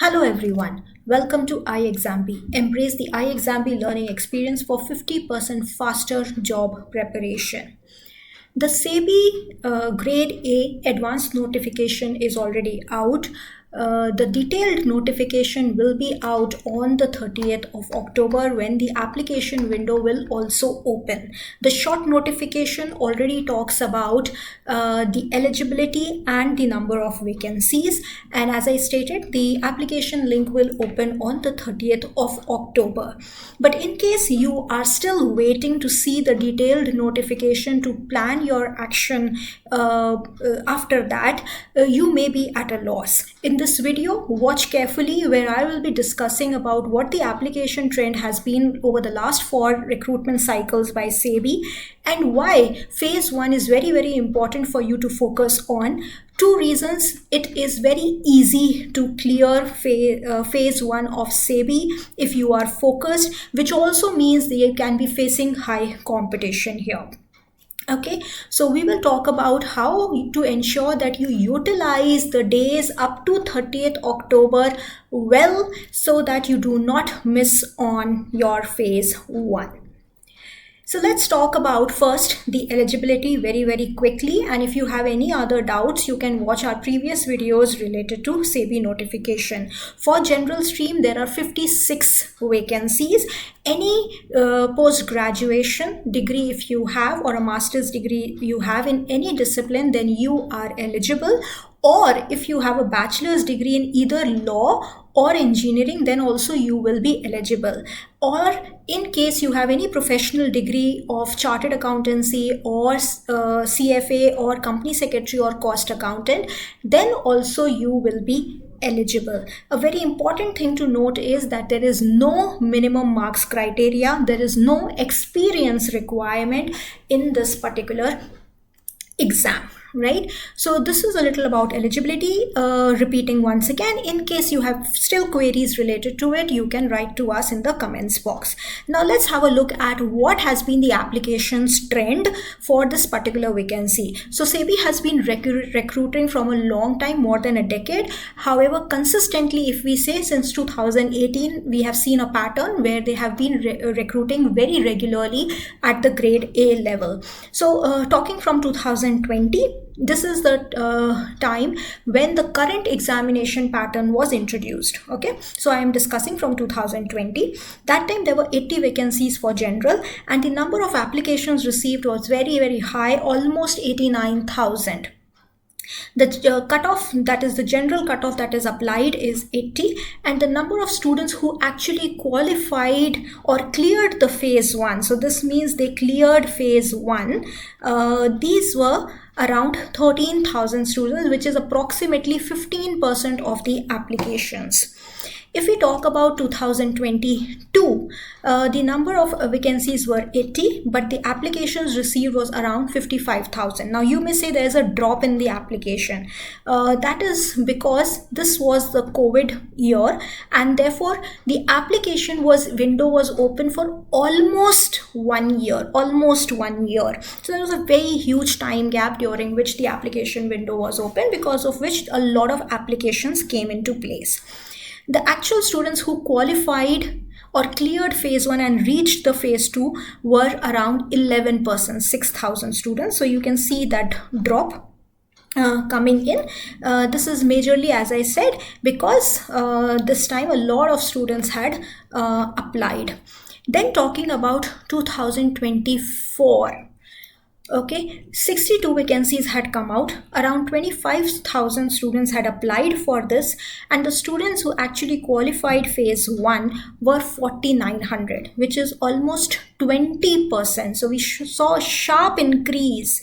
Hello everyone, welcome to ixamBee. Embrace the ixamBee learning experience for 50% faster job preparation. The SEBI Grade A advanced notification is already out. The detailed notification will be out on the 30th of October when the application window will also open. The short notification already talks about the eligibility and the number of vacancies, and as I stated, the application link will open on the 30th of October. But in case you are still waiting to see the detailed notification to plan your action after that, you may be at a loss. In this video, watch carefully where I will be discussing about what the application trend has been over the last 4 recruitment cycles by SEBI and why phase 1 is very important for you to focus on. 2 reasons: it is very easy to clear phase 1 of SEBI if you are focused, which also means that you can be facing high competition here. Okay, so we will talk about how to ensure that you utilize the days up to 30th October well so that you do not miss on your phase 1. So let's talk about first the eligibility very quickly, and if you have any other doubts you can watch our previous videos related to SEBI notification. For general stream there are 56 vacancies. Any post-graduation degree if you have, or a master's degree you have in any discipline, then you are eligible. Or if you have a bachelor's degree in either law or engineering, then also you will be eligible. Or in case you have any professional degree of chartered accountancy or CFA or company secretary or cost accountant, then also you will be eligible. A very important thing to note is that there is no minimum marks criteria, there is no experience requirement in this particular exam, right? So this is a little about eligibility. Repeating once again, in case you have still queries related to it, you can write to us in the comments box. Now let's have a look at what has been the applications trend for this particular vacancy. So SEBI has been recruiting from a long time, more than a decade. However, consistently, if we say since 2018, we have seen a pattern where they have been recruiting very regularly at the grade A level. So talking from 2020, this is the time when the current examination pattern was introduced. Okay, so I am discussing from 2020. That time there were 80 vacancies for general and the number of applications received was very high, almost 89,000. The cutoff, that is the general cutoff that is applied, is 80, and the number of students who actually qualified or cleared the phase 1, so this means they cleared phase 1, these were around 13,000 students, which is approximately 15% of the applications. If we talk about 2022, the number of vacancies were 80, but the applications received was around 55,000. Now you may say there is a drop in the application. That is because this was the COVID year, and therefore the application window was open for almost 1 year. So there was a very huge time gap during which the application window was open, because of which a lot of applications came into place. The actual students who qualified or cleared phase 1 and reached the phase 2 were around 11%, 6,000 students. So you can see that drop coming in. This is majorly, as I said, because this time a lot of students had applied. Then talking about 2024. Okay, 62 vacancies had come out, around 25,000 students had applied for this, and the students who actually qualified phase 1 were 4,900, which is almost 20%. So we saw a sharp increase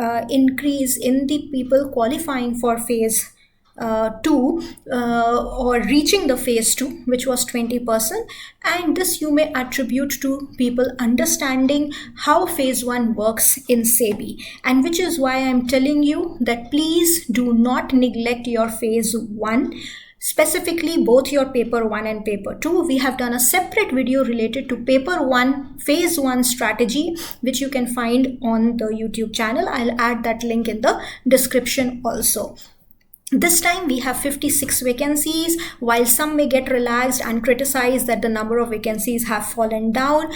in the people qualifying for phase 2 or reaching the phase 2, which was 20%, and this you may attribute to people understanding how phase 1 works in SEBI, and which is why I am telling you that please do not neglect your phase 1, specifically both your paper 1 and paper 2. We have done a separate video related to paper 1 phase 1 strategy, which you can find on the YouTube channel. I'll add that link in the description also. This time we have 56 vacancies. While some may get relaxed and criticize that the number of vacancies have fallen down,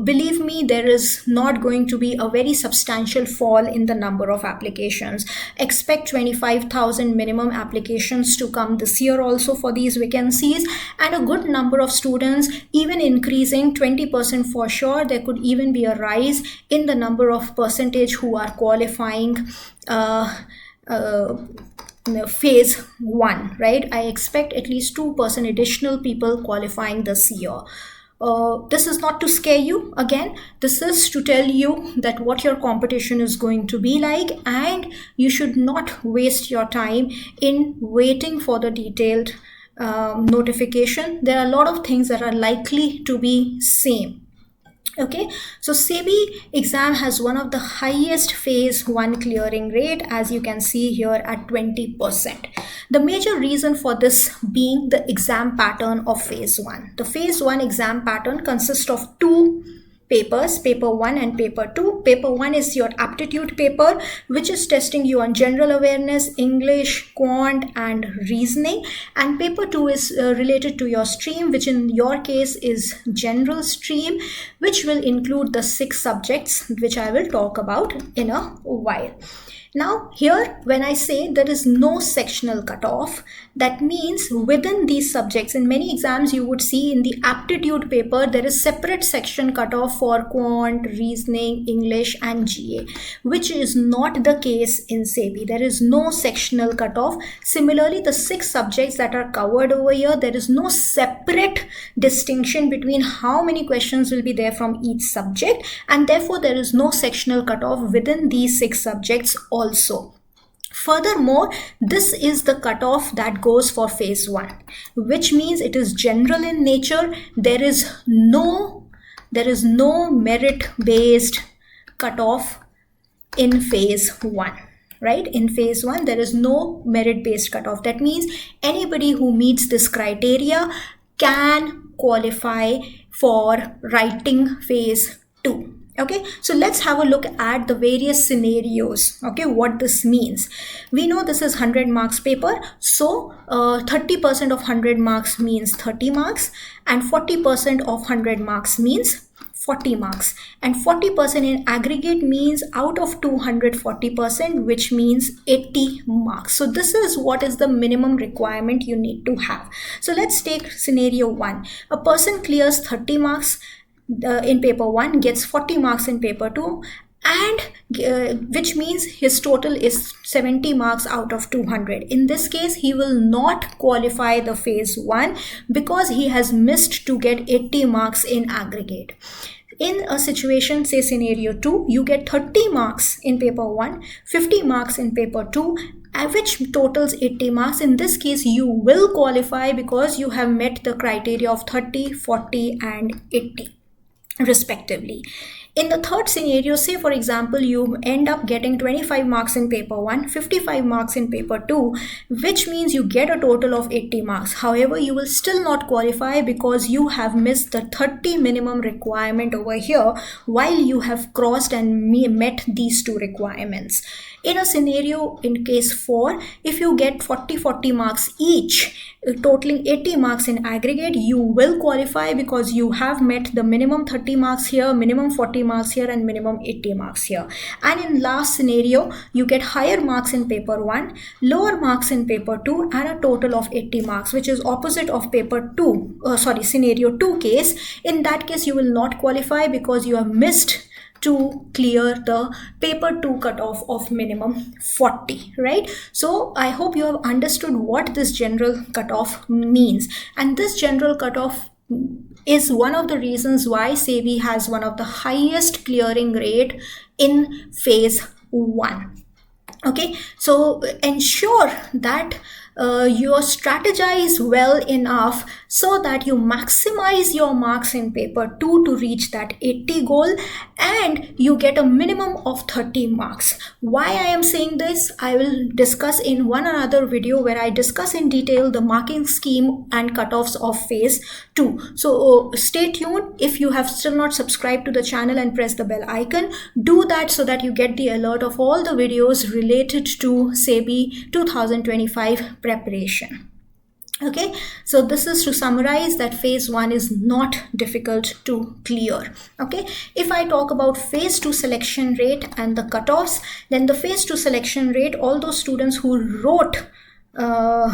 believe me, there is not going to be a very substantial fall in the number of applications. Expect 25,000 minimum applications to come this year also for these vacancies, and a good number of students, even increasing 20% for sure. There could even be a rise in the number of percentage who are qualifying phase 1, right? I expect at least 2% additional people qualifying this year. This is not to scare you. Again, this is to tell you that what your competition is going to be like, and you should not waste your time in waiting for the detailed notification. There are a lot of things that are likely to be same. Okay, so SEBI exam has one of the highest phase 1 clearing rate, as you can see here, at 20%. The major reason for this being the exam pattern of phase 1. The phase 1 exam pattern consists of two papers, paper 1 and paper 2. Paper 1 is your aptitude paper, which is testing you on general awareness, English, quant and reasoning, and paper 2 is related to your stream, which in your case is general stream, which will include the 6 subjects which I will talk about in a while. Now here, when I say there is no sectional cutoff, that means within these subjects, in many exams you would see in the aptitude paper there is separate section cutoff for quant, reasoning, English and GA, which is not the case in SEBI. There is no sectional cutoff. Similarly, the 6 subjects that are covered over here, there is no separate distinction between how many questions will be there from each subject, and therefore there is no sectional cutoff within these 6 subjects also. Furthermore, this is the cutoff that goes for phase 1, which means it is general in nature. There is no merit based cutoff in phase 1. Right? In phase 1, there is no merit based cutoff. That means anybody who meets this criteria can qualify for writing phase 2. Okay, so let's have a look at the various scenarios. Okay, what this means. We know this is 100 marks paper, so 30% of 100 marks means 30 marks, and 40% of 100 marks means 40 marks, and 40% in aggregate means out of 240%, which means 80 marks. So this is what is the minimum requirement you need to have. So let's take scenario 1. A person clears 30 marks in paper 1, gets 40 marks in paper 2, and which means his total is 70 marks out of 200. In this case, he will not qualify the phase 1 because he has missed to get 80 marks in aggregate. In a situation, say scenario 2, you get 30 marks in paper 1, 50 marks in paper 2, which totals 80 marks. In this case, you will qualify because you have met the criteria of 30, 40 and 80 respectively. In the third scenario, say for example, you end up getting 25 marks in paper 1, 55 marks in paper 2, which means you get a total of 80 marks. However, you will still not qualify because you have missed the 30 minimum requirement over here, while you have crossed and met these two requirements. In a scenario in case 4, if you get 40 marks each, totaling 80 marks in aggregate, you will qualify because you have met the minimum 30 marks here, minimum 40 marks here and minimum 80 marks here. And in last scenario, you get higher marks in paper 1, lower marks in paper 2 and a total of 80 marks, which is opposite of paper 2, scenario 2 case. In that case, you will not qualify because you have missed to clear the paper 2 cutoff of minimum 40, right? So I hope you have understood what this general cutoff means, and this general cutoff is one of the reasons why SEBI has one of the highest clearing rate in phase 1. Okay, so ensure that you strategize well enough so that you maximize your marks in paper 2 to reach that 80 goal, and you get a minimum of 30 marks. Why I am saying this, I will discuss in one another video where I discuss in detail the marking scheme and cutoffs of phase 2. So stay tuned. If you have still not subscribed to the channel and press the bell icon, do that so that you get the alert of all the videos related to SEBI 2025 preparation. Okay, so this is to summarize that phase 1 is not difficult to clear. Okay, if I talk about phase 2 selection rate and the cutoffs, then the phase 2 selection rate, all those students who wrote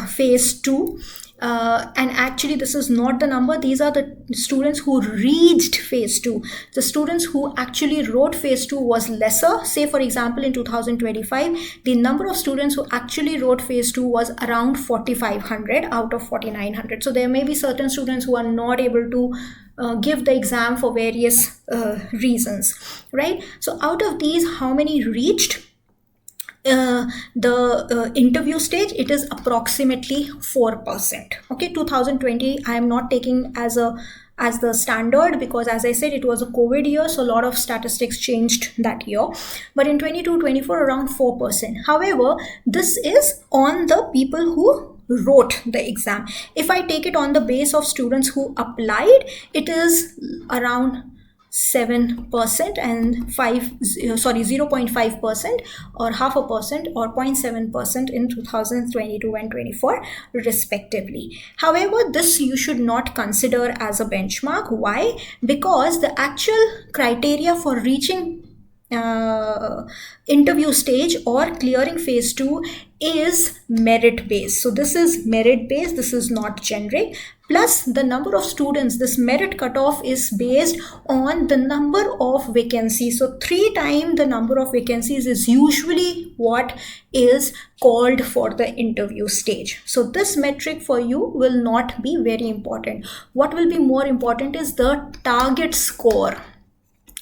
phase 2, and actually this is not the number, these are the students who reached phase 2. The students who actually wrote phase 2 was lesser. Say for example in 2025 the number of students who actually wrote phase 2 was around 4500 out of 4900. So there may be certain students who are not able to give the exam for various reasons, right? So out of these, how many reached the interview stage? It is approximately 4%. Okay, 2020 I am not taking as the standard because, as I said, it was a COVID year, so a lot of statistics changed that year. But in 22-24 around 4%. However, this is on the people who wrote the exam. If I take it on the base of students who applied, it is around 7% and 0.5% or 0.5% or 0.7% in 2022 and 24 respectively. However, this you should not consider as a benchmark. Why? Because the actual criteria for reaching interview stage or clearing phase 2 is merit based. So this is merit based, this is not generic. Plus the number of students, this merit cutoff is based on the number of vacancies. So 3 times the number of vacancies is usually what is called for the interview stage. So this metric for you will not be very important. What will be more important is the target score.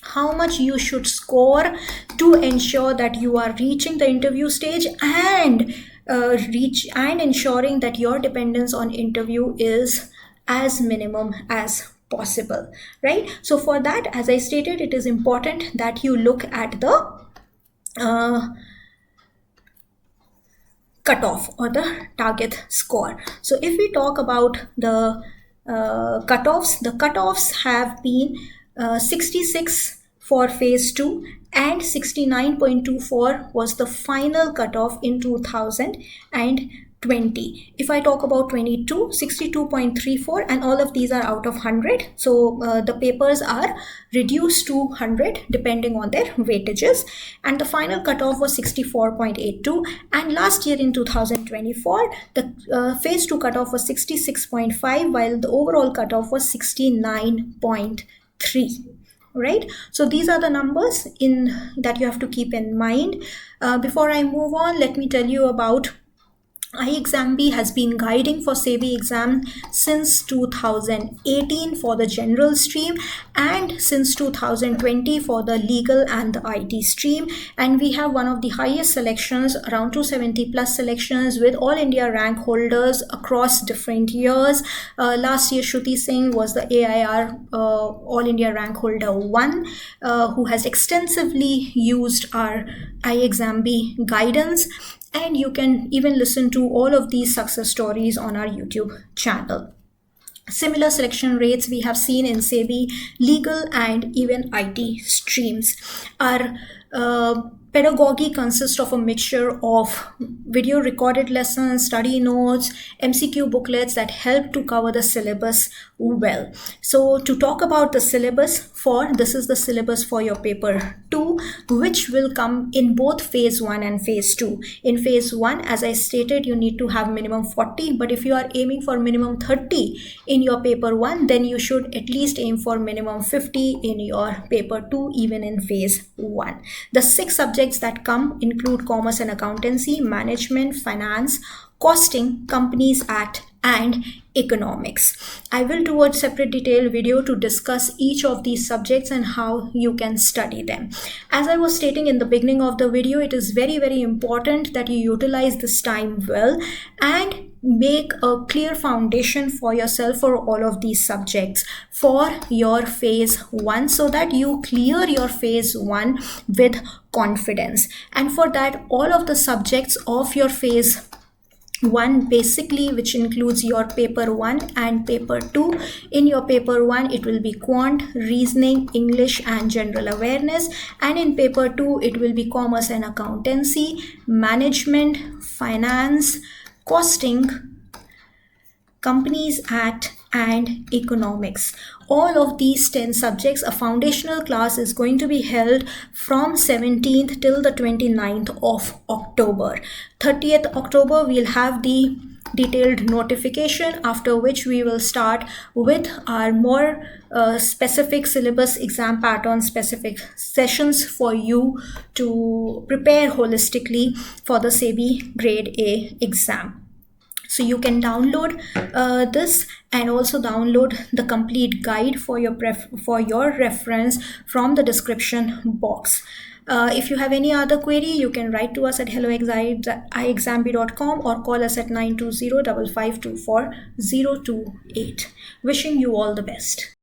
How much you should score to ensure that you are reaching the interview stage and ensuring that your dependence on interview is as minimum as possible, right? So for that, as I stated, it is important that you look at the cutoff or the target score. So if we talk about the cutoffs have been 66 for phase 2 and 69.24 was the final cutoff in 2020. If I talk about 22, 62.34, and all of these are out of 100. So the papers are reduced to 100 depending on their weightages, and the final cutoff was 64.82. And last year in 2024, the phase 2 cutoff was 66.5, while the overall cutoff was 69.3. Right, so these are the numbers that you have to keep in mind. Before I move on, let me tell you about ixamBee has been guiding for SEBI exam since 2018 for the general stream and since 2020 for the legal and the IT stream, and we have one of the highest selections, around 270 plus selections with all India rank holders across different years. Last year Shruti Singh was the AIR All India rank holder 1 who has extensively used our ixamBee guidance. And you can even listen to all of these success stories on our YouTube channel. Similar selection rates we have seen in SEBI, legal and even IT streams. Our pedagogy consists of a mixture of video recorded lessons, study notes, MCQ booklets that help to cover the syllabus well. So to talk about the syllabus this is the syllabus for your paper 2, which will come in both phase 1 and phase 2. In phase 1, as I stated, you need to have minimum 40, but if you are aiming for minimum 30 in your paper 1, then you should at least aim for minimum 50 in your paper 2, even in phase 1. The 6 subjects that come include commerce and accountancy, management, finance, costing, Companies Act, and economics. I will do a separate detailed video to discuss each of these subjects and how you can study them. As I was stating in the beginning of the video, it is very, very important that you utilize this time well and make a clear foundation for yourself for all of these subjects for your phase 1, so that you clear your phase 1 with confidence. And for that, all of the subjects of your phase 1 basically, which includes your paper 1 and paper 2. In your paper 1 it will be quant, reasoning, English and general awareness, and in paper 2 it will be commerce and accountancy, management, finance, costing, Companies Act and economics. All of these 10 subjects, a foundational class is going to be held from 17th till the 29th of October. 30th October we'll have the detailed notification, after which we will start with our more specific syllabus, exam pattern specific sessions for you to prepare holistically for the SEBI Grade A exam. So you can download this and also download the complete guide for your reference from the description box. If you have any other query, you can write to us at hello@ixamBee.com or call us at 920-5524-028. Wishing you all the best.